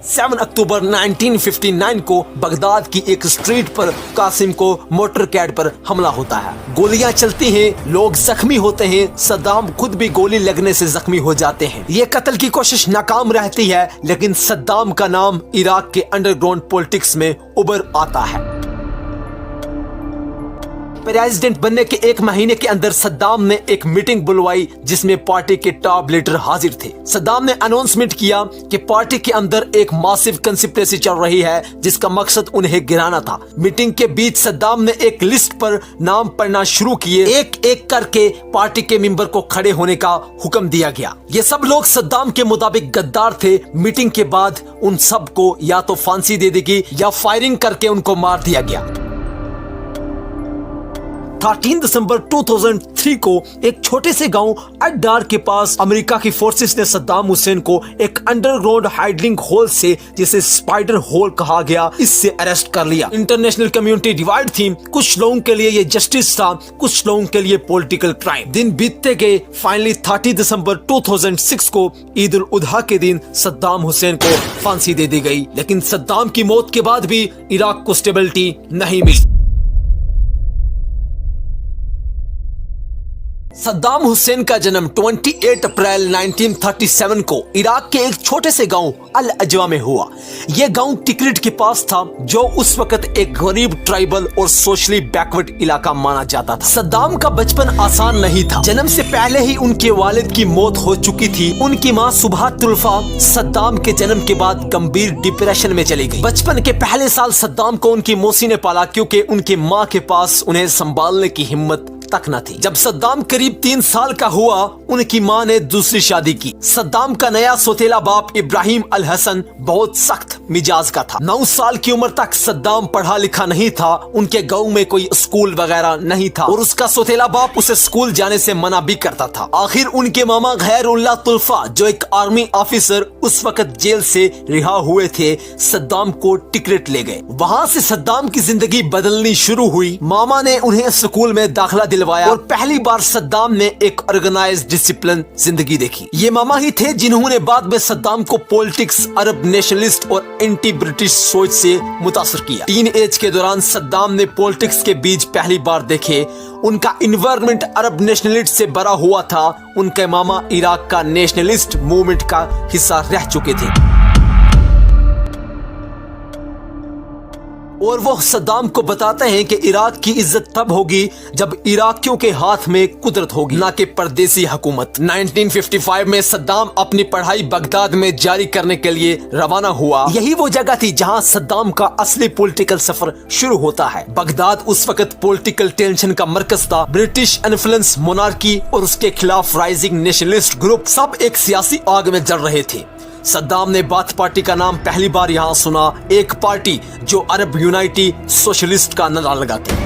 7 अक्टूबर 1959 को बगदाद की एक स्ट्रीट पर कासिम को मोटर कैड पर हमला होता है। गोलियां चलती हैं, लोग जख्मी होते हैं, सद्दाम खुद भी गोली लगने से जख्मी हो जाते हैं। ये कत्ल की कोशिश नाकाम रहती है, लेकिन सद्दाम का नाम इराक के अंडरग्राउंड पॉलिटिक्स में उभर आता है। प्रेसिडेंट बनने के एक महीने के अंदर सद्दाम ने एक मीटिंग बुलवाई जिसमें पार्टी के टॉप लीडर हाजिर थे। सद्दाम ने अनाउंसमेंट किया कि पार्टी के अंदर एक मासिव कंस्पिरेसी चल रही है जिसका मकसद उन्हें गिराना था। मीटिंग के बीच सद्दाम ने एक लिस्ट पर नाम पढ़ना शुरू किए। एक एक करके पार्टी के मेंबर को खड़े होने का हुक्म दिया गया। ये सब लोग सद्दाम के मुताबिक गद्दार थे। मीटिंग के बाद उन सब को या तो फांसी दे देगी या फायरिंग करके उनको मार दिया गया। 13 दिसंबर 2003 को एक छोटे से गांव अड्डार के पास अमेरिका की फोर्सेस ने सद्दाम हुसैन को एक अंडरग्राउंड हाइडिंग होल से, जिसे स्पाइडर होल कहा गया, इससे अरेस्ट कर लिया। इंटरनेशनल कम्युनिटी डिवाइड थी। कुछ लोगों के लिए ये जस्टिस था, कुछ लोगों के लिए पॉलिटिकल क्राइम। दिन बीतते गए। फाइनली 30 दिसंबर 2006 को ईद उल अजहा के दिन सद्दाम हुसैन को फांसी दे दी गई। लेकिन सद्दाम की मौत के बाद भी इराक को स्टेबिलिटी नहीं मिली। सद्दाम हुसैन का जन्म 28 अप्रैल 1937 को इराक के एक छोटे से गांव अल अजवा में हुआ। यह गांव टिकरिट के पास था, जो उस वक्त एक गरीब, ट्राइबल और सोशली बैकवर्ड इलाका माना जाता था। सद्दाम का बचपन आसान नहीं था। जन्म से पहले ही उनके वालिद की मौत हो चुकी थी। उनकी मां सुबह तुल्फा सद्दाम के जन्म के बाद गंभीर डिप्रेशन में चली गई। बचपन के पहले साल सद्दाम को उनकी मौसी ने पाला, क्योंकि उनकी मां के पास उन्हें संभालने की हिम्मत तक न थी। जब सद्दाम करीब 3 साल का हुआ, उनकी मां ने दूसरी शादी की। सद्दाम का नया सौतेला बाप इब्राहिम अल हसन बहुत सख्त मिजाज का था। 9 साल की उम्र तक सद्दाम पढ़ा लिखा नहीं था। उनके गांव में कोई स्कूल वगैरह नहीं था और उसका सौतेला बाप उसे स्कूल जाने से मना भी करता था। आखिर उनके मामा गैरुल्लाह तुल्फा, जो एक आर्मी ऑफिसर उस वक्त जेल से रिहा हुए थे, सद्दाम को टिकरिट ले गए। वहाँ से सद्दाम की जिंदगी बदलनी शुरू हुई। मामा ने उन्हें स्कूल में दाखिला दिलवाया और पहली बार सद्दाम ने एक ऑर्गेनाइज्ड डिसिप्लिन जिंदगी देखी। ये मामा ही थे जिन्होंने बाद में सद्दाम को पॉलिटिक्स, अरब नेशनलिस्ट और एंटी ब्रिटिश सोच से मुतासर किया। टीन एज के दौरान सद्दाम ने पॉलिटिक्स के बीज पहली बार देखे। उनका इन्वायरमेंट अरब नेशनलिस्ट से भरा हुआ था। उनके मामा इराक का नेशनलिस्ट मूवमेंट का हिस्सा रह चुके थे और वो सद्दाम को बताते हैं कि इराक की इज्जत तब होगी जब इराकियों के हाथ में कुदरत होगी, ना कि परदेसी हुकूमत। 1955 में सद्दाम अपनी पढ़ाई बगदाद में जारी करने के लिए रवाना हुआ। यही वो जगह थी जहां सद्दाम का असली पॉलिटिकल सफर शुरू होता है। बगदाद उस वक्त पॉलिटिकल टेंशन का मरकज था। ब्रिटिश इन्फ्लुएंस मोनार्की और उसके खिलाफ राइजिंग नेशनलिस्ट ग्रुप सब एक सियासी आग में जल रहे थे। सद्दाम ने बाथ पार्टी का नाम पहली बार यहाँ सुना, एक पार्टी जो अरब यूनाइटी सोशलिस्ट का नारा लगाती।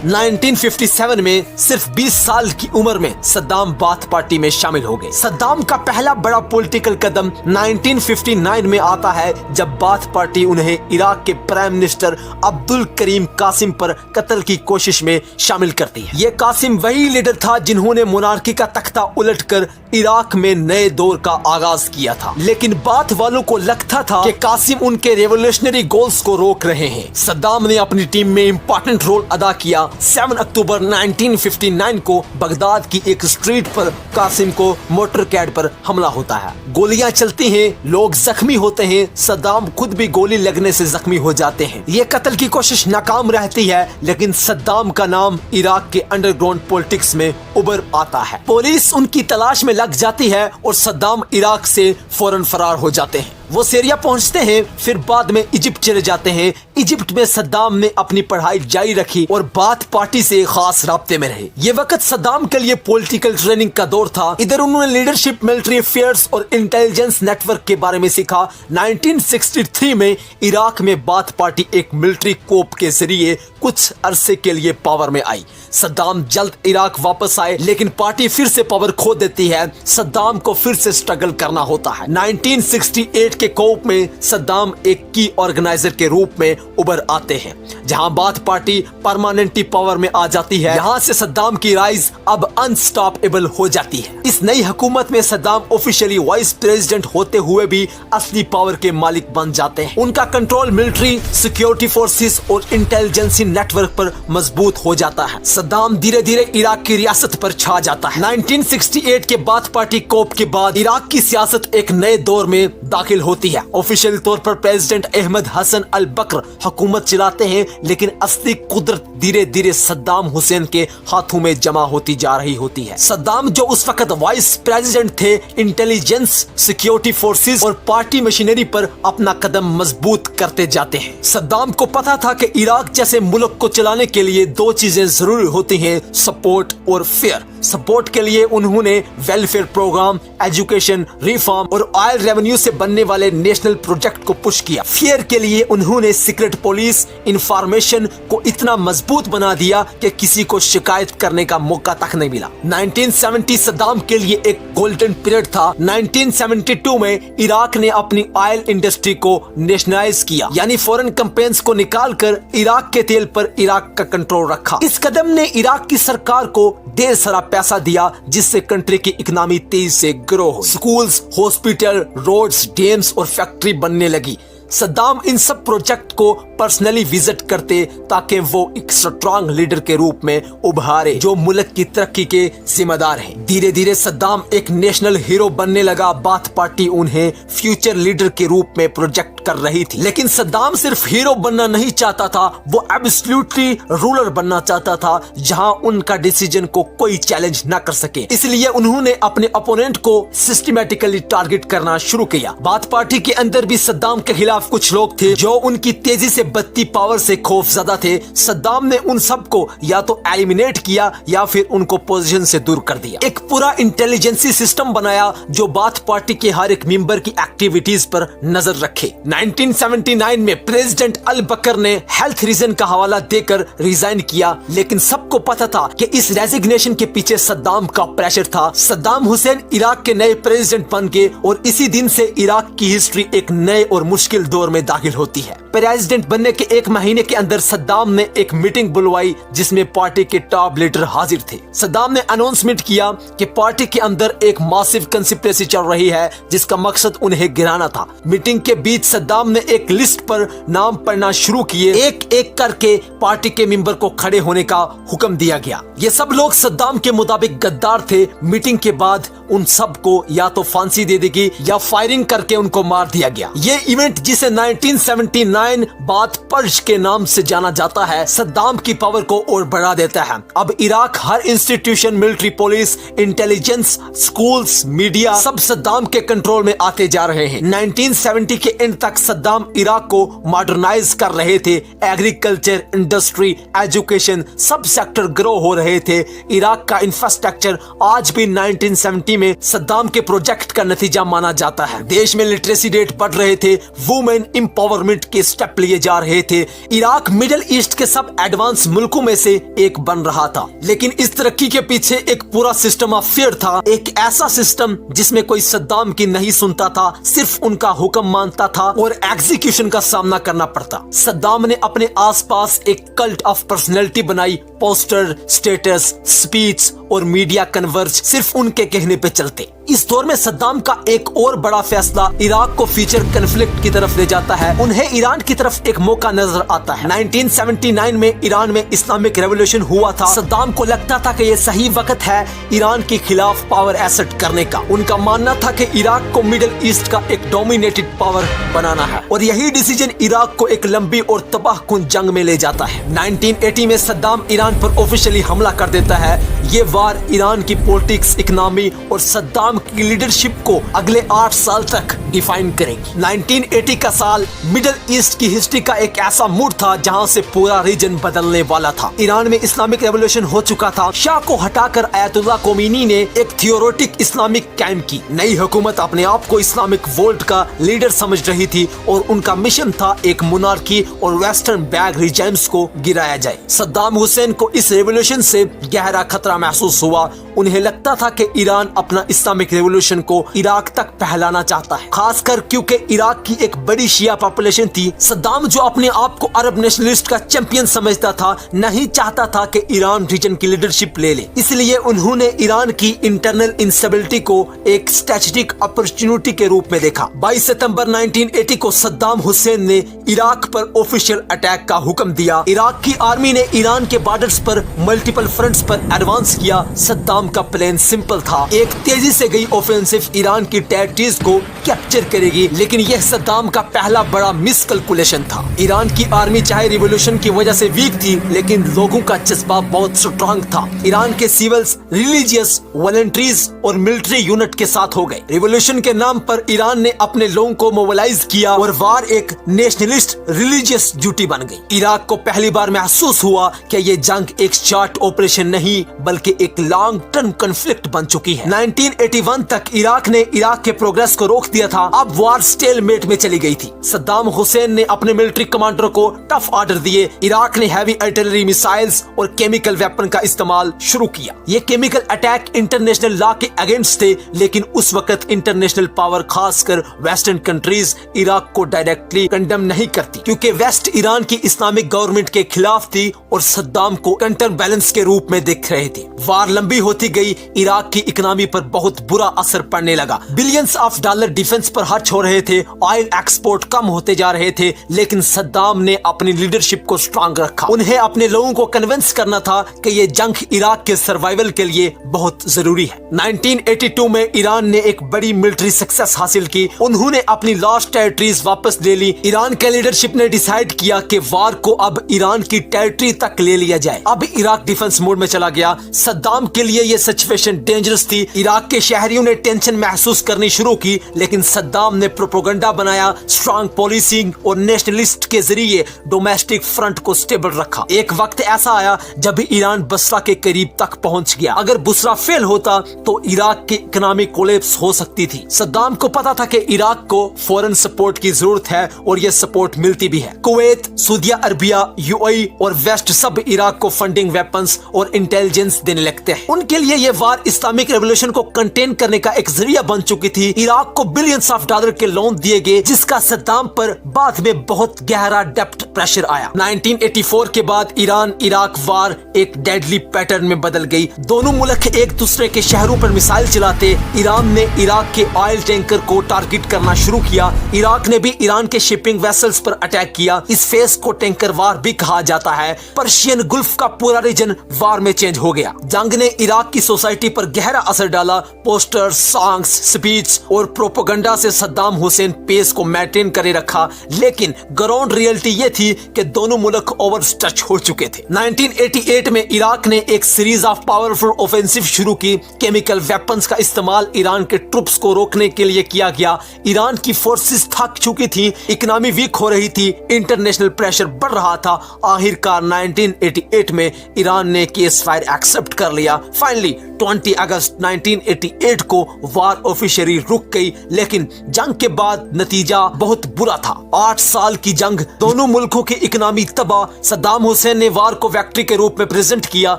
1957 में सिर्फ 20 साल की उम्र में सद्दाम बाथ पार्टी में शामिल हो गए। सद्दाम का पहला बड़ा पॉलिटिकल कदम 1959 में आता है, जब बाथ पार्टी उन्हें इराक के प्राइम मिनिस्टर अब्दुल करीम कासिम पर कत्ल की कोशिश में शामिल करती है। ये कासिम वही लीडर था जिन्होंने मोनार्की का तख्ता उलटकर इराक में नए दौर का आगाज किया था। लेकिन बाथ वालों को लगता था कि कासिम उनके रेवोल्यूशनरी गोल्स को रोक रहे हैं। सद्दाम ने अपनी टीम में इम्पोर्टेंट रोल अदा किया। 7 अक्टूबर 1959 को बगदाद की एक स्ट्रीट पर कासिम को मोटर कैड पर हमला होता है। गोलियां चलती हैं, लोग जख्मी होते हैं, सद्दाम खुद भी गोली लगने से जख्मी हो जाते हैं। ये कत्ल की कोशिश नाकाम रहती है, लेकिन सद्दाम का नाम इराक के अंडरग्राउंड पॉलिटिक्स में उभर आता है। पुलिस उनकी तलाश में लग जाती है और सद्दाम इराक से फौरन फरार हो जाते हैं। वो सीरिया पहुंचते हैं, फिर बाद में इजिप्ट चले जाते हैं। इजिप्ट में सद्दाम ने अपनी पढ़ाई जारी रखी और बाथ पार्टी से खास राब्ते में रहे। ये वक्त सद्दाम के लिए पॉलिटिकल ट्रेनिंग का दौर था। इधर उन्होंने लीडरशिप, मिलिट्री अफेयर्स और इंटेलिजेंस नेटवर्क के बारे में सीखा। 1963 में इराक में बाथ पार्टी एक मिलिट्री कोप के जरिए कुछ अरसे के लिए पावर में आई। सद्दाम जल्द इराक वापस आए, लेकिन पार्टी फिर से पावर खो देती है। सद्दाम को फिर से स्ट्रगल करना होता है। 1968 के कोप में सद्दाम एक की ऑर्गेनाइजर के रूप में उभर आते हैं, जहां बाथ पार्टी परमानेंटली पावर में आ जाती है। यहां से सद्दाम की राइज अब अनस्टॉपेबल हो जाती है। इस नई हुकूमत में सद्दाम ऑफिशियली वाइस प्रेसिडेंट होते हुए भी असली पावर के मालिक बन जाते हैं। उनका कंट्रोल मिलिट्री, सिक्योरिटी फोर्सेस और इंटेलिजेंसी नेटवर्क पर मजबूत हो जाता है। सद्दाम धीरे धीरे इराक की रियासत पर छा जाता है। 1968 के बाथ पार्टी कोप के बाद इराक की सियासत एक नए दौर में दाखिल होती है। ऑफिशियल तौर पर प्रेसिडेंट अहमद हसन अल बकर हुकूमत चलाते हैं, लेकिन असली कुदरत धीरे धीरे सद्दाम हुसैन के हाथों में जमा होती जा रही होती है। सद्दाम जो उस वक्त वाइस प्रेसिडेंट थे, इंटेलिजेंस, सिक्योरिटी फोर्सेस और पार्टी मशीनरी पर अपना कदम मजबूत करते जाते हैं। सद्दाम को पता था कि इराक जैसे मुल्क को चलाने के लिए दो चीजें जरूरी होती हैं, सपोर्ट और फेयर। सपोर्ट के लिए उन्होंने वेलफेयर प्रोग्राम, एजुकेशन, रिफॉर्म और ऑयल रेवेन्यू से बनने वाले नेशनल प्रोजेक्ट को पुश किया। फेयर के लिए उन्होंने सीक्रेट पुलिस, इंफॉर्मेशन को इतना मजबूत बना दिया कि किसी को शिकायत करने का मौका तक नहीं मिला। 1970 सद्दाम के लिए एक गोल्डन पीरियड था। 1972 में इराक ने अपनी ऑयल इंडस्ट्री को नेशनलाइज किया, यानी फॉरेन कंपनियों को निकालकर इराक के तेल पर इराक का कंट्रोल रखा। इस कदम ने इराक की सरकार को ढेर सारा पैसा दिया, जिससे कंट्री की इकोनॉमी तेजी से ग्रो हुई। स्कूल्स, हॉस्पिटल, रोड्स, डैम्स और फैक्ट्री बनने लगी। सद्दाम इन सब प्रोजेक्ट को पर्सनली विजिट करते ताकि वो एक स्ट्रॉन्ग लीडर के रूप में उभारे जो मुल्क की तरक्की के जिम्मेदार हैं। धीरे धीरे सद्दाम एक नेशनल हीरो बनने लगा। बाथ पार्टी उन्हें फ्यूचर लीडर के रूप में प्रोजेक्ट कर रही थी, लेकिन सद्दाम सिर्फ हीरो बनना नहीं चाहता था, वो एब्सोल्युटली रूलर बनना चाहता था, जहां उनका डिसीजन को कोई चैलेंज न कर सके। इसलिए उन्होंने अपने अपोनेंट को सिस्टमैटिकली टारगेट करना शुरू किया। बाथ पार्टी के अंदर भी सद्दाम के खिलाफ कुछ लोग थे जो उनकी तेजी से बढ़ती पावर से खौफजदा थे। सद्दाम ने उन सबको या तो एलिमिनेट किया या फिर उनको पोजीशन से दूर कर दिया। एक पूरा इंटेलिजेंसी सिस्टम बनाया जो बाथ पार्टी के हर एक मेंबर की एक्टिविटीज पर नजर रखे। 1979 में प्रेसिडेंट अल बकर ने हेल्थ रीजन का हवाला देकर रिजाइन किया, लेकिन सबको पता था कि इस रेजिग्नेशन के पीछे सद्दाम का प्रेशर था। सद्दाम हुसैन इराक के नए प्रेसिडेंट बन गए और इसी दिन से इराक की हिस्ट्री एक नए और मुश्किल दौर में दाखिल होती है। प्रेसिडेंट बनने के एक महीने के अंदर सद्दाम ने एक मीटिंग बुलवाई जिसमें पार्टी के टॉप लीडर हाजिर थे। सद्दाम ने अनाउंसमेंट किया कि पार्टी के अंदर एक मासिव कंस्पिरेसी चल रही है जिसका मकसद उन्हें गिराना था। मीटिंग के बीच सद्दाम ने एक लिस्ट पर नाम पढ़ना शुरू किए। एक एक करके पार्टी के मेंबर को खड़े होने का हुक्म दिया गया। ये सब लोग सद्दाम के मुताबिक गद्दार थे। मीटिंग के बाद उन सबको या तो फांसी दे देगी या फायरिंग करके उनको मार दिया गया। ये इवेंट जिसे 1979 बाथ पर्ज के नाम से जाना जाता है, सद्दाम की पावर को और बढ़ा देता है। अब इराक हर institution, military, police, intelligence, schools, media सब सद्दाम के कंट्रोल में आते जा रहे हैं। 1970 के एंड तक सद्दाम इराक को मॉडर्नाइज कर रहे थे। एग्रीकल्चर, इंडस्ट्री, एजुकेशन सब सेक्टर ग्रो हो रहे थे। इराक का इंफ्रास्ट्रक्चर आज भी 1970 में सद्दाम के प्रोजेक्ट का नतीजा माना जाता है। देश में लिटरेसी रेट बढ़ रहे थे, वुमेन एम्पावरमेंट के स्टेप लिए जा रहे थे। इराक मिडिल ईस्ट के सब एडवांस मुल्कों में से एक बन रहा था, लेकिन इस तरक्की के पीछे एक पूरा सिस्टम ऑफ फियर था। एक ऐसा सिस्टम जिसमें कोई सद्दाम की नहीं सुनता था, सिर्फ उनका हुक्म मानता था और एग्जीक्यूशन का सामना करना पड़ता। सद्दाम ने अपने आसपास एक कल्ट ऑफ पर्सनैलिटी बनाई। पोस्टर, स्टेटस, स्पीच और मीडिया कन्वर्ज सिर्फ उनके कहने पे चलते। इस दौर में सद्दाम का एक और बड़ा फैसला इराक को फ्यूचर कन्फ्लिक्ट की तरफ ले जाता है। उन्हें ईरान की तरफ एक मौका नजर आता है। 1979 में ईरान में इस्लामिक रेवोल्यूशन हुआ था। सद्दाम को लगता था कि ये सही वक्त है ईरान के खिलाफ पावर एसेट करने का। उनका मानना था कि इराक को मिडिल ईस्ट का एक डोमिनेटेड पावर बनाना है और यही डिसीजन इराक को एक लंबी और तबाहकुन जंग में ले जाता है। 1980 में सद्दाम ईरान पर ऑफिशियली हमला कर देता है। ये वार ईरान की पॉलिटिक्स, इकोनॉमी और सद्दाम की लीडरशिप को अगले 8 साल तक डिफाइन करेगी। 1980 का साल मिडिल ईस्ट की हिस्ट्री का एक ऐसा मूड था जहां से पूरा रीजन बदलने वाला था। ईरान में इस्लामिक रेवोल्यूशन हो चुका था। शाह को हटाकर आयतुल्लाह खोमेनी ने एक थियोरेटिक इस्लामिक कायम की। नई हुकूमत अपने आप को इस्लामिक वर्ल्ड का लीडर समझ रही थी और उनका मिशन था एक मोनार्की और वेस्टर्न बैग रिजाइम्स को गिराया जाए। सद्दाम हुसैन को इस रेवोल्यूशन से गहरा खतरा महसूस हुआ। उन्हें लगता था कि ईरान अपना इस्लामिक रेवोल्यूशन को इराक तक फैलाना चाहता है, खासकर क्योंकि इराक की एक बड़ी शिया पॉपुलेशन थी। सद्दाम, जो अपने आप को अरब नेशनलिस्ट का चैंपियन समझता था, नहीं चाहता था कि ईरान रीजन की लीडरशिप ले ले। इसलिए उन्होंने ईरान की इंटरनल इंस्टेबिलिटी को एक स्ट्रेटेजिक अपॉर्चुनिटी के रूप में देखा। 22 सितंबर 1980 को सद्दाम हुसैन ने इराक पर ऑफिशियल अटैक का हुक्म दिया। इराक की आर्मी ने ईरान के बॉर्डर्स पर मल्टीपल फ्रंट्स पर एडवांस किया। सद्दाम का प्लान सिंपल था, एक तेजी से गई ऑफेंसिव ईरान की टेरिटरीज को कैप्चर करेगी, लेकिन यह सद्दाम का पहला बड़ा मिसकैलकुलेशन था। ईरान की आर्मी चाहे रिवॉल्यूशन की वजह से वीक थी, लेकिन लोगों का जज्बा बहुत स्ट्रांग था। ईरान के सिविल्स, रिलीजियस, वॉलंटरीज और मिलिट्री यूनिट के साथ हो गए। रिवॉल्यूशन के नाम पर ईरान ने अपने लोगों को मोबिलाइज किया और वार एक नेशनलिस्ट रिलीजियस ड्यूटी बन गई। इराक को पहली बार महसूस हुआ कि ये जंग एक शॉर्ट ऑपरेशन नहीं बल्कि एक लॉन्ग टर्म कॉन्फ्लिक्ट बन चुकी है। 1981 तक इराक ने इराक के प्रोग्रेस को रोक दिया था। अब वार स्टेलमेट में चली गई थी। सद्दाम हुसैन ने अपने मिलिट्री कमांडर को टफ ऑर्डर दिए। इराक ने हैवी आर्टिलरी मिसाइल्स और केमिकल वेपन का इस्तेमाल शुरू किया। ये केमिकल अटैक इंटरनेशनल लॉ के अगेंस्ट थे, लेकिन उस वक्त इंटरनेशनल पावर, खासकर वेस्टर्न कंट्रीज, इराक को डायरेक्टली कंडेम नहीं करती, क्योंकि वेस्ट ईरान की इस्लामिक गवर्नमेंट के खिलाफ थी और सद्दाम को काउंटर बैलेंस के रूप में देख रहे थे। वार लंबी होती गई। इराक की इकोनॉमी पर बहुत बुरा असर पड़ने लगा। बिलियंस ऑफ डॉलर डिफेंस पर खर्च हो रहे थे। ऑयल एक्सपोर्ट कम होते जा रहे थे, लेकिन सद्दाम ने अपनी लीडरशिप को स्ट्रांग रखा। उन्हें अपने लोगों को कन्विंस करना था कि ये जंग इराक के सर्वाइवल के लिए बहुत जरूरी है। 1982 में ईरान ने एक बड़ी मिलिट्री सक्सेस हासिल की। उन्होंने अपनी लॉस्ट टेरिटरीज वापस ले ली। ईरान के लीडरशिप ने डिसाइड किया कि वार को अब ईरान की टेरिटरी तक ले लिया जाए। अब इराक डिफेंस मोड में चला गया। सद्दाम के लिए ये सिचुएशन डेंजरस थी। इराक के शहरियों ने टेंशन महसूस करनी शुरू की, लेकिन सद्दाम ने प्रोपेगेंडा बनाया, स्ट्रांग पॉलिसिंग और नेशनलिस्ट के जरिए डोमेस्टिक फ्रंट को स्टेबल रखा। एक वक्त ऐसा आया जब ईरान बसरा के करीब तक पहुंच गया। अगर बसरा फेल होता तो इराक की इकोनॉमिक कोलैप्स हो सकती थी। सद्दाम को पता था कि इराक को फॉरेन सपोर्ट की जरूरत है और ये सपोर्ट मिलती भी है। कुवैत, सऊदी अरबिया, यूएई और वेस्ट सब इराक को फंडिंग, वेपन्स और इंटेलिजेंस देने लगते हैं। उनके लिए ये वार इस्लामिक रेवोल्यूशन को कंटेन करने का एक जरिया बन चुकी थी। इराक को बिलियंस ऑफ डॉलर के लोन दिए गए, जिसका सद्दाम पर बाद में बहुत गहरा डेप्ट प्रेशर आया। 1984 के बाद ईरान इराक वार एक डेडली पैटर्न में बदल गई। दोनों मुल्क एक दूसरे के शहरों पर मिसाइल चलाते। ईरान ने इराक के ऑयल टैंकर को टारगेट करना शुरू किया। इराक ने भी ईरान के शिपिंग वेसल्स पर अटैक किया। इस फेज को टैंकर वार भी कहा जाता है। पर्शियन गुल्फ का पूरा रीजन वार में चेंज हो गया। जंग ने इराक की सोसाइटी पर गहरा असर डाला। पोस्टर्स, सॉन्ग्स, स्पीच और प्रोपेगेंडा से सद्दाम हुसैन पेस को मेंटेन करे रखा, लेकिन ग्राउंड रियलिटी ये थी कि दोनों मुल्क ओवरस्ट्रेच हो चुके थे। 1988 में इराक ने एक सीरीज ऑफ पावरफुल ऑफेंसिव शुरू की। केमिकल वेपन्स का इस्तेमाल ईरान के ट्रुप्स को रोकने के लिए किया गया। ईरान की फोर्सेस थक चुकी थी, इकोनॉमी वीक हो रही थी, इंटरनेशनल प्रेशर बढ़ रहा था। आखिरकार 1988 में ईरान ने केस फायर एक्सेप्ट कर लिया। फाइनली 20 अगस्त 1988 को वार ऑफिशियली रुक गई, लेकिन जंग के बाद नतीजा बहुत बुरा था। 8 साल की जंग, दोनों मुल्कों की इकोनॉमी तबाह। सद्दाम हुसैन ने वार को विक्ट्री के रूप में प्रेजेंट किया,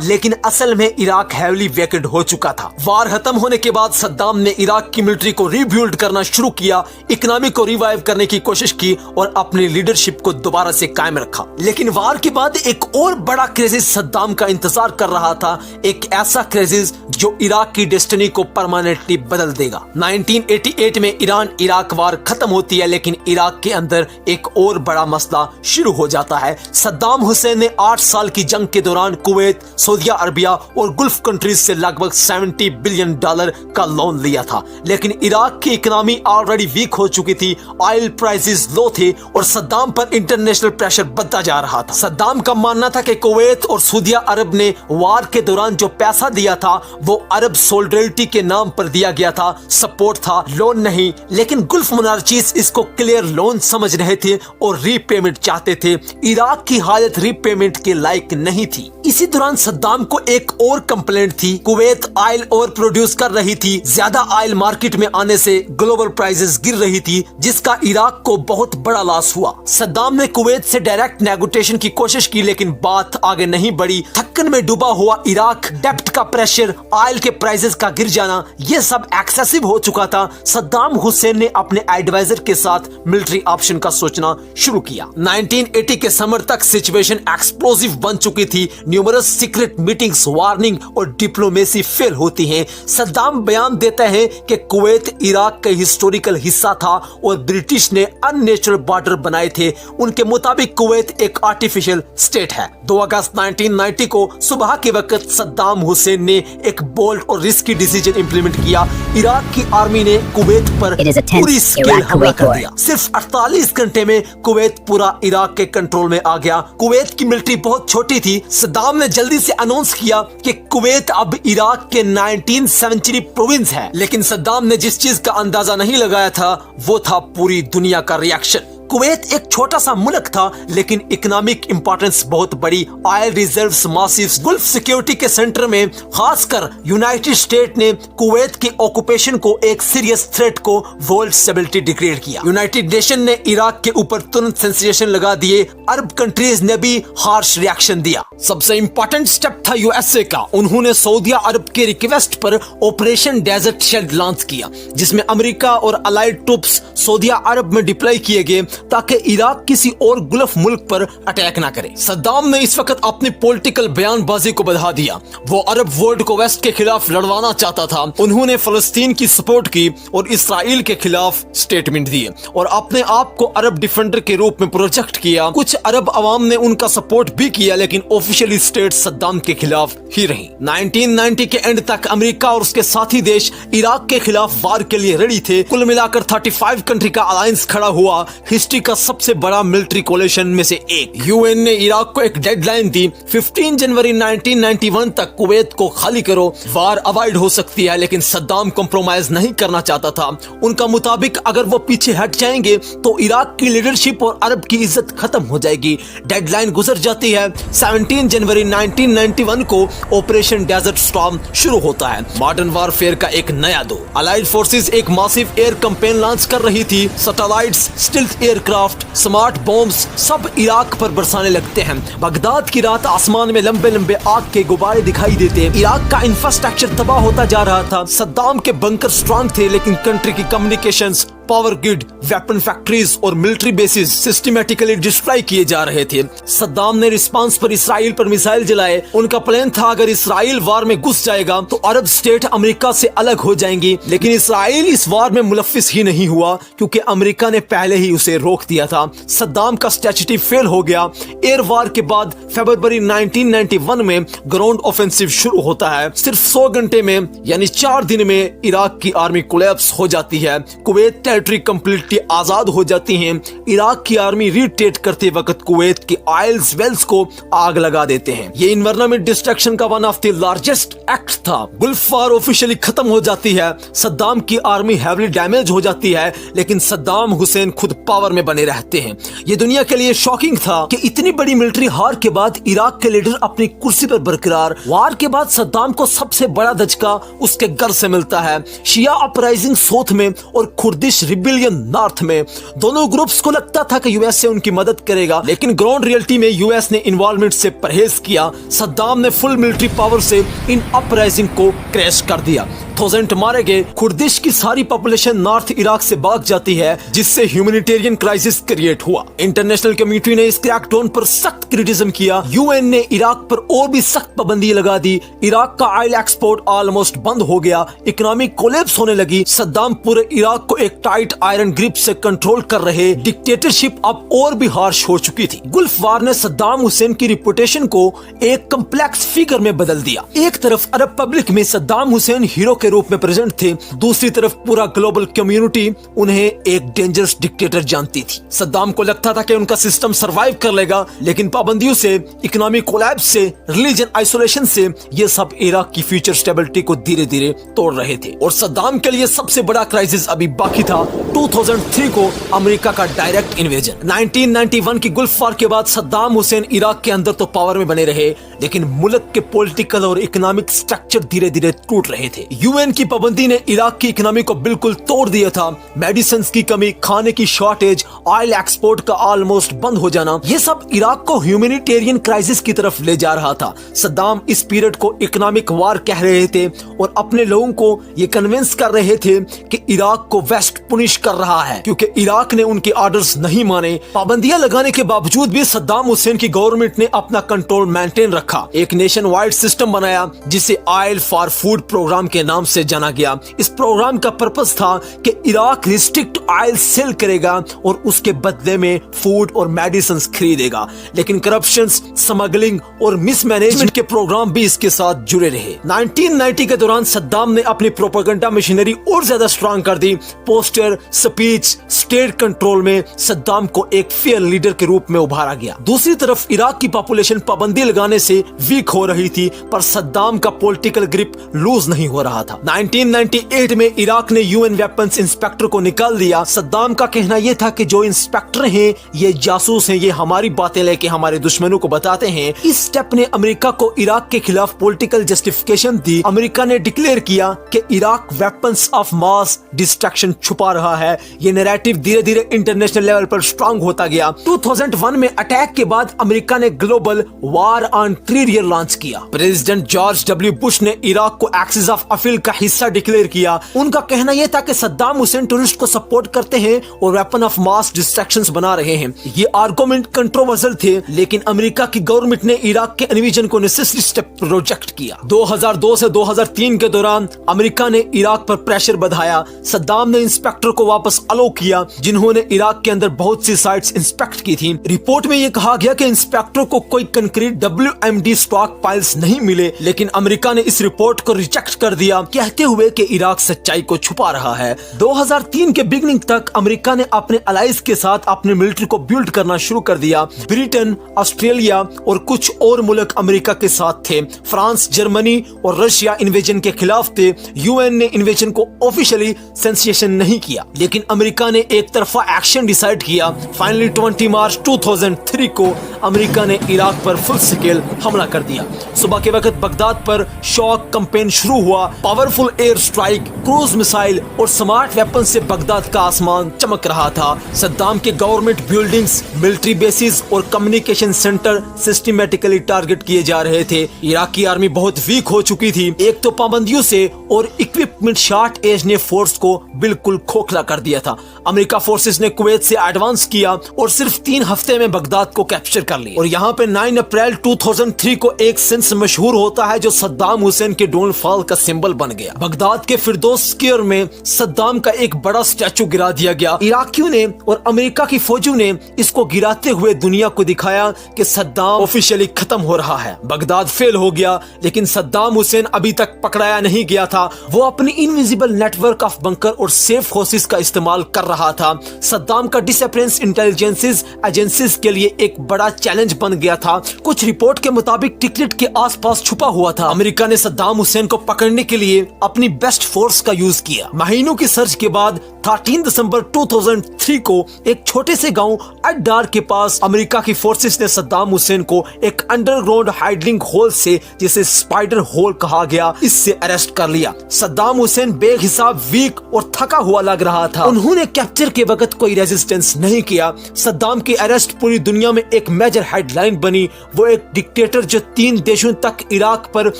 लेकिन असल में इराक हेवली वेकेड हो चुका था। वार खत्म होने के बाद सद्दाम ने इराक की मिलिट्री को रीबिल्ड करना शुरू किया, इकोनॉमी को रिवाइव करने की कोशिश की और अपनी लीडरशिप को दोबारा से कायम रखा। लेकिन वार के बाद एक और बड़ा क्राइसिस सद्दाम का इंतजार कर रहा था, एक ऐसा क्राइसिस जो इराक की डेस्टिनी को परमानेंटली बदल देगा। 1988 में ईरान इराक वार खत्म होती है, लेकिन इराक के अंदर एक और बड़ा मसला शुरू हो जाता है। सद्दाम हुसैन ने 8 साल की जंग के दौरान कुवैत, सऊदी अरबिया और गुल्फ कंट्रीज से लगभग $70 बिलियन का लोन लिया था, लेकिन इराक की इकोनॉमी ऑलरेडी वीक हो चुकी थी, ऑयल प्राइसेस लो थे और सद्दाम पर इंटरनेशनल प्रेशर बढ़ता जा रहा था। सद्दाम का मानना था कि कुवैत और सऊदी अरब ने वार के दौरान जो पैसा दिया दिया था वो अरब सोल्डेरिटी के नाम पर दिया गया था, सपोर्ट था, लोन नहीं। लेकिन गुल्फ मोनार्चीज इसको क्लियर लोन समझ रहे थे और रीपेमेंट चाहते थे। इराक की हालत रीपेमेंट के लायक नहीं थी। इसी दौरान सद्दाम को एक और कंप्लेंट थी। कुवैत ऑयल ओवर प्रोड्यूस कर रही थी, ज्यादा ऑयल मार्केट में आने से ग्लोबल प्राइसेस गिर रही थी, जिसका इराक को बहुत बड़ा लॉस हुआ। सद्दाम ने कुवैत से डायरेक्ट नेगोशिएशन की कोशिश की, लेकिन बात आगे नहीं बढ़ी। थक्कन में डूबा हुआ इराक, डेब्ट का प्रेशर, ऑयल के प्राइसेस का गिर जाना, ये सब एक्सेसिव हो चुका था। सद्दाम हुसैन ने अपने एडवाइजर के साथ मिलिट्री ऑप्शन का सोचना शुरू किया। 1980 के समर तक सिचुएशन एक्सप्लोसिव बन चुकी थी। न्यूमरस सीक्रेट मीटिंग्स, वार्निंग और डिप्लोमेसी फेल होती हैं। सद्दाम बयान देता है कि कुवैत इराक का हिस्टोरिकल हिस्सा था और ब्रिटिश ने अननेचुरल बॉर्डर बनाए थे। उनके मुताबिक कुवैत एक आर्टिफिशियल स्टेट है। 2 अगस्त 1990 को सुबह के वक्त सद्दाम हुसैन ने एक बोल्ड और रिस्की डिसीजन इंप्लीमेंट किया। इराक की आर्मी ने कुवैत पर पूरी स्केल हमला कर दिया। सिर्फ 48 घंटे में कुवैत पूरा इराक के कंट्रोल में आ गया। कुवैत की मिलिट्री बहुत छोटी थी। सद्दाम ने जल्दी से अनाउंस किया कि कुवैत अब इराक के 19th सेंचुरी प्रोविंस है। लेकिन सद्दाम ने जिस चीज का अंदाजा नहीं लगाया था वो था पूरी दुनिया का रिएक्शन। कुवैत एक छोटा सा मुल्क था, लेकिन इकोनॉमिक इंपॉर्टेंस बहुत बड़ी। Oil reserves massive, Gulf security के सेंटर में खासकर यूनाइटेड स्टेट ने कुवैत की ऑक्यूपेशन को एक सीरियस थ्रेट को वर्ल्ड स्टेबिलिटी डिक्लेयर किया। यूनाइटेड नेशन ने इराक के ऊपर तुरंत सेंसेशन लगा दिए। अरब कंट्रीज ने भी हार्श रिएक्शन दिया। सबसे इंपॉर्टेंट स्टेप था यूएसए का। उन्होंने सऊदी अरब के रिक्वेस्ट पर ऑपरेशन डेजर्ट शील्ड लॉन्च किया, जिसमें अमेरिका और अलाइड ट्रूप्स सऊदी अरब में डिप्लॉय किए गए ताकि इराक किसी और गुल्फ मुल्क पर अटैक ना करे। सद्दाम ने इस वक्त अपनी पॉलिटिकल बयानबाजी को बढ़ा दिया। वो अरब वर्ल्ड को वेस्ट के खिलाफ लड़वाना चाहता था। उन्होंने फलस्तीन की सपोर्ट की और इसराइल के खिलाफ स्टेटमेंट दिए और अपने आप को अरब डिफेंडर के रूप में प्रोजेक्ट किया। कुछ अरब अवाम ने उनका सपोर्ट भी किया, लेकिन ऑफिशियली स्टेट सद्दाम के खिलाफ ही रही। 1990 के एंड तक अमेरिका और उसके साथी देश इराक के खिलाफ वार के लिए रेडी थे। कुल मिलाकर 35 कंट्री का अलायंस खड़ा हुआ। हिस्ट्री का सबसे बड़ा मिलिट्री कोलिशन में से एक। यूएन ने इराक को एक डेडलाइन दी, 15 जनवरी 1991 तक कुवैत को खाली करो। वार अवॉइड हो सकती है, लेकिन सद्दाम कॉम्प्रोमाइज नहीं करना चाहता था। उनका मुताबिक अगर वो पीछे हट जाएंगे तो इराक की लीडरशिप और अरब की इज्जत खत्म हो जाएगी। डेडलाइन गुजर जाती है। 17 जनवरी 1991 को ऑपरेशन डेजर्ट स्टॉर्म शुरू होता है। मॉडर्न वारफेयर का एक नया दौर। अलाइड फोर्सेस एक मासिव एयर कैंपेन लॉन्च कर रही थी। Satellites, stealth aircraft, smart bombs सब इराक पर बरसाने लगते हैं। बगदाद की रात आसमान में लंबे लंबे आग के गुब्बारे दिखाई देते। इराक का इंफ्रास्ट्रक्चर तबाह होता जा रहा था। सद्दाम के बंकर स्ट्रांग थे, लेकिन कंट्री की communications, power grid, weapon factories और मिलिट्री बेसिस सिस्टमैटिकली डिस्ट्रॉय किए जा रहे थे। सद्दाम ने रिस्पांस पर इसराइल पर मिसाइल जलाए। उनका प्लान था अगर इसराइल वार में घुस जाएगा तो अरब स्टेट अमेरिका से अलग हो जाएंगी। लेकिन इसराइल इस वार में मुलफ्फिस ही नहीं हुआ, क्योंकि अमेरिका ने पहले ही उसे रोक दिया था। सद्दाम का स्ट्रेटजी फेल हो गया। एयर वार के बाद फरवरी 1991 में ग्राउंड ऑफेंसिव शुरू होता है। सिर्फ 100 घंटे में यानी 4 दिन में इराक की आर्मी कोलैप्स हो जाती है। कुवैत टेरिटरी कंप्लीटली आजाद हो जाती हैं। इराक की आर्मी रिटेक करते वक्त कुवैत की ऑयल वेल्स को आग लगा देते हैं। ये एनवायरमेंट डिस्ट्रक्शन का one of the largest act था। गुल्फ वार ऑफिशियली खत्म हो जाती है। सद्दाम की आर्मी हेवीली डैमेज हो जाती है, लेकिन सद्दाम हुसैन खुद पावर में बने रहते हैं। ये दुनिया के लिए शॉकिंग था कि इतनी बड़ी मिलिट्री हार के बाद इराक के लीडर अपनी कुर्सी पर बरकरार। वार के बाद सद्दाम को सबसे बड़ा धचका उसके घर से मिलता है। शिया अपराइजिंग साउथ में और कुर्दिश रिबेलियन नॉर्थ में। दोनों ग्रुप्स को लगता था कि यूएस से उनकी मदद करेगा, लेकिन ग्राउंड रियलिटी में यूएस ने इन्वॉल्वमेंट से परहेज किया। सद्दाम ने फुल मिलिट्री पावर से इन अपराइजिंग को क्रैश कर दिया। 1000 मारे गए। कुर्दिश की सारी पॉपुलेशन नॉर्थ इराक से भाग जाती है, जिससे ह्यूमैनिटेरियन क्राइसिस क्रिएट हुआ। इंटरनेशनल कम्युनिटी ने इस क्रैकडाउन पर सख्त क्रिटिसिज्म किया। यूएन ने इराक पर और भी सख्त पाबंदी लगा दी। इराक का ऑयल एक्सपोर्ट ऑलमोस्ट बंद हो गया। इकोनॉमिक कोलैप्स होने लगी। सद्दाम पूरे इराक को एक टाइट आयरन ग्रिप से कंट्रोल कर रहे। डिक्टेटरशिप अब और भी हार्श हो चुकी थी। गुल्फ वार ने सद्दाम हुसैन की रिपुटेशन को एक कम्प्लेक्स फिगर में बदल दिया। एक तरफ अरब पब्लिक में सद्दाम हुसैन हीरो के रूप में प्रेजेंट थे, दूसरी तरफ पूरा ग्लोबल कम्युनिटी उन्हें एक डेंजरस डिक्टेटर जानती थी। सद्दाम को लगता था कि उनका सिस्टम सरवाइव कर लेगा, लेकिन पाबंदियों से, इकोनॉमिक कोलैप्स से, रिलीजन आइसोलेशन से ये सब इराक की फ्यूचर स्टेबिलिटी को धीरे धीरे तोड़ रहे थे। और सद्दाम के लिए सबसे बड़ा क्राइसिस अभी बाकी था, 2003 को अमेरिका का डायरेक्ट इन्वेजन। 1991 की गल्फ वॉर के बाद सद्दाम हुसैन इराक के अंदर तो पावर में बने रहे, लेकिन मुल्क के पॉलिटिकल और इकोनॉमिक स्ट्रक्चर धीरे धीरे टूट रहे थे। यूएन की पाबंदी ने इराक की इकोनॉमी को बिल्कुल तोड़ दिया था। मेडिसिन की कमी, खाने की शॉर्टेज, ऑयल एक्सपोर्ट का ऑलमोस्ट बंद हो जाना, ये सब इराक को ह्यूमैनिटेरियन क्राइसिस की तरफ ले जा रहा था। सद्दाम इस पीरियड को इकोनॉमिक वॉर कह रहे थे और अपने लोगों को ये कन्विंस कर रहे थे कि इराक को वेस्ट पुनिश कर रहा है, क्योंकि इराक ने उनके ऑर्डर्स नहीं माने। पाबंदियां लगाने के बावजूद भी सद्दाम हुसैन की गवर्नमेंट ने अपना कंट्रोल मेंटेन रखा। एक नेशन वाइड सिस्टम बनाया जिसे ऑयल फॉर फूड प्रोग्राम के नाम से जाना गया। इस प्रोग्राम का पर्पस था कि इराक रिस्ट्रिक्ट ऑयल सेल करेगा और उसके बदले में फूड और मेडिसिन खरीदेगा, लेकिन करप्शन, स्मगलिंग और मिसमैनेजमेंट के प्रोग्राम भी इसके साथ जुड़े रहे। 1990 के दौरान सद्दाम ने अपनी प्रोपेगेंडा मशीनरी और ज्यादा स्ट्रांग कर दी। पोस्टर, स्पीच, स्टेट कंट्रोल में सद्दाम को एक फेयर लीडर के रूप में उभारा गया। दूसरी तरफ इराक की पॉपुलेशन पाबंदी लगाने से वीक हो रही थी, पर सद्दाम का पॉलिटिकल ग्रिप लूज नहीं हो रहा था। 1998 में इराक ने यूएन वेपन्स इंस्पेक्टर को निकाल दिया। सद्दाम का कहना यह था कि जो इंस्पेक्टर हैं ये जासूस हैं, ये हमारी बातें लेके हमारे दुश्मनों को बताते हैं। इस स्टेप ने अमेरिका को इराक के खिलाफ पॉलिटिकल जस्टिफिकेशन दी। अमेरिका ने डिक्लेयर किया कि Iraq weapons of mass destruction छुपा रहा है। ये नैरेटिव धीरे धीरे इंटरनेशनल लेवल पर स्ट्रांग होता गया। 2001 में अटैक के बाद अमेरिका ने global war on terror launch किया। प्रेसिडेंट जॉर्ज डब्ल्यू बुश ने इराक को एक्सिस ऑफ अपील का हिस्सा डिक्लेयर किया। उनका कहना यह था कि सद्दाम हुसैन टूरिस्ट को सपोर्ट करते हैं और वेपन ऑफ मास डिस्ट्रक्शंस बना रहे हैं। ये आर्गुमेंट कंट्रोवर्शियल थे, लेकिन अमेरिका की गवर्नमेंट ने इराक के इन्वेजन को नेसेसरी स्टेप प्रोजेक्ट किया। 2002 से 2003 के दौरान अमेरिका ने इराक पर प्रेशर बढ़ाया। सद्दाम ने इंस्पेक्टर को वापस अलो किया, जिन्होंने इराक के अंदर बहुत सी साइट्स इंस्पेक्ट की थी। रिपोर्ट में यह कहा गया कि इंस्पेक्टर को कोई कंक्रीट WMD स्टॉक पाइल्स नहीं मिले, लेकिन अमेरिका ने इस रिपोर्ट को रिजेक्ट कर दिया, कहते हुए कि इराक सच्चाई को छुपा रहा है। 2003 के बिगनिंग तक अमेरिका ने अपने अलाइज के साथ अपने मिलिट्री को बिल्ड करना शुरू कर दिया। ब्रिटेन, ऑस्ट्रेलिया और कुछ और मुल्क अमेरिका के साथ थे। फ्रांस, जर्मनी और रशिया इन्वेजन के खिलाफ थे। यूएन ने इन्वेजन को ऑफिशियली सेंसेशन नहीं किया, लेकिन अमेरिका ने एक तरफा एक्शन डिसाइड किया। फाइनली 20 मार्च 2003 को अमेरिका ने इराक पर फुल स्केल हमला कर दिया। सुबह के वक्त बगदाद पर शॉक कैंपेन शुरू हुआ। Powerful air strike, cruise missile और स्मार्ट वेपन से बगदाद का आसमान चमक रहा था। सद्दाम के गवर्नमेंट बिल्डिंग्स, मिलिट्री बेसिस और कम्युनिकेशन सेंटर सिस्टमैटिकली टारगेट किए जा रहे थे। इराकी आर्मी बहुत वीक हो चुकी थी, एक तो पाबंदियों से और इक्विपमेंट शॉर्ट एज ने फोर्स को बिल्कुल खोखला कर दिया था। अमेरिका फोर्सेस ने कुवैत से एडवांस किया और सिर्फ 3 हफ्ते में बगदाद को कैप्चर कर लिया। और यहाँ पे 9 अप्रैल 2003 को एक सेंस मशहूर होता है जो सद्दाम हुसैन के डाउनफॉल का सिंबल बन गया। बगदाद के फिरदौस स्क्वायर में सद्दाम का एक बड़ा स्टैचू गिरा दिया गया। इराकियों ने और अमेरिका की फौजों ने इसको गिराते हुए दुनिया को दिखाया कि सद्दाम ऑफिशियली खत्म हो रहा है। बगदाद फेल हो गया, लेकिन सद्दाम हुसैन अभी तक पकड़ाया नहीं गया था। वो अपनी इनविजिबल नेटवर्क ऑफ बंकर और सेफ फोर्सेस का इस्तेमाल कर रहा था। सद्दाम का डिसअपियरेंस इंटेलिजेंस एजेंसीज के लिए एक बड़ा चैलेंज बन गया था। कुछ रिपोर्ट के मुताबिक टिकरिट के आसपास छुपा हुआ था। अमेरिका ने सद्दाम हुसैन को पकड़ने के लिए अपनी बेस्ट फोर्स का यूज किया। महीनों की सर्च के बाद 13 दिसंबर 2003 को एक छोटे से गांव अड्डार के पास अमेरिका की फोर्सेस ने सद्दाम हुसैन को एक अंडरग्राउंड हाइडिंग होल से, जिसे स्पाइडर होल कहा गया, इससे अरेस्ट कर लिया। सद्दाम हुसैन बेहिसाब वीक और थका हुआ लग रहा था। उन्होंने कैप्चर के वक्त कोई रेजिस्टेंस नहीं किया। सद्दाम की अरेस्ट पूरी दुनिया में एक मेजर हेडलाइन बनी। वो एक डिक्टेटर जो 3 देशों तक इराक पर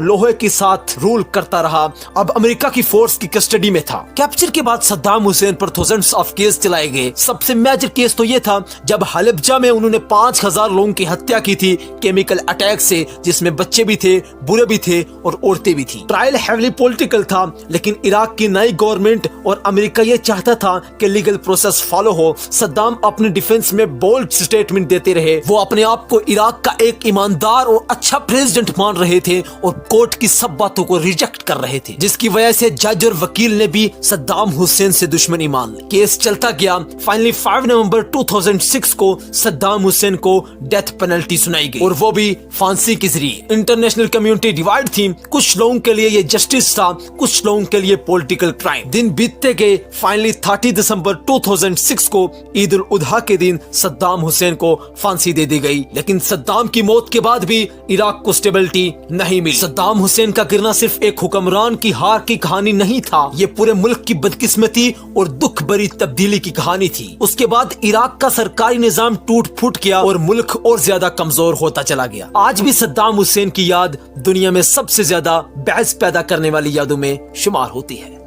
लोहे के साथ रूल करता रहा, अब अमेरिका की फोर्स की कस्टडी में था। कैप्चर के बाद सद्दाम حسین پر थाउजेंड्स ऑफ केस चलाए गए। सबसे मेजर केस तो ये था जब हलबजा में उन्होंने 5000 लोगों की हत्या की थी केमिकल अटैक से, जिसमें बच्चे भी थे, बुरे भी थे और औरतें भी थी। ट्रायल हेवली पॉलिटिकल था, लेकिन इराक की नई गवर्नमेंट और अमेरिका ये चाहता था कि लीगल प्रोसेस फॉलो हो। सद्दाम अपने डिफेंस में बोल्ड स्टेटमेंट देते रहे। वो अपने आप को इराक का एक ईमानदार और अच्छा प्रेसिडेंट मान रहे थे और कोर्ट की सब बातों को रिजेक्ट कर रहे थे, जिसकी वजह से जज और वकील ने भी सद्दाम हुसैन से दुश्मनी मान ली। केस चलता गया। फाइनली 5 नवंबर 2006 को सद्दाम हुसैन को डेथ पेनल्टी सुनाई गई और वो भी फांसी के जरिए। इंटरनेशनल कम्युनिटी डिवाइड थी। कुछ लोगों के लिए ये जस्टिस था, कुछ लोगों के लिए पॉलिटिकल क्राइम। दिन बीतते गए। फाइनली 30 दिसंबर 2006 को ईद उल अजहा के दिन सद्दाम हुसैन को फांसी दे दी गई। लेकिन सद्दाम की मौत के बाद भी इराक को स्टेबिलिटी नहीं मिली। सद्दाम हुसैन का गिरना सिर्फ एक हुक्मरान की हार की कहानी नहीं था, ये पूरे मुल्क की बदकिस्मती और दुख भरी तब्दीली की कहानी थी। उसके बाद इराक का सरकारी निजाम टूट फूट गया और मुल्क और ज्यादा कमजोर होता चला गया। आज भी सद्दाम हुसैन की याद दुनिया में सबसे ज्यादा बहस पैदा करने वाली यादों में शुमार होती है।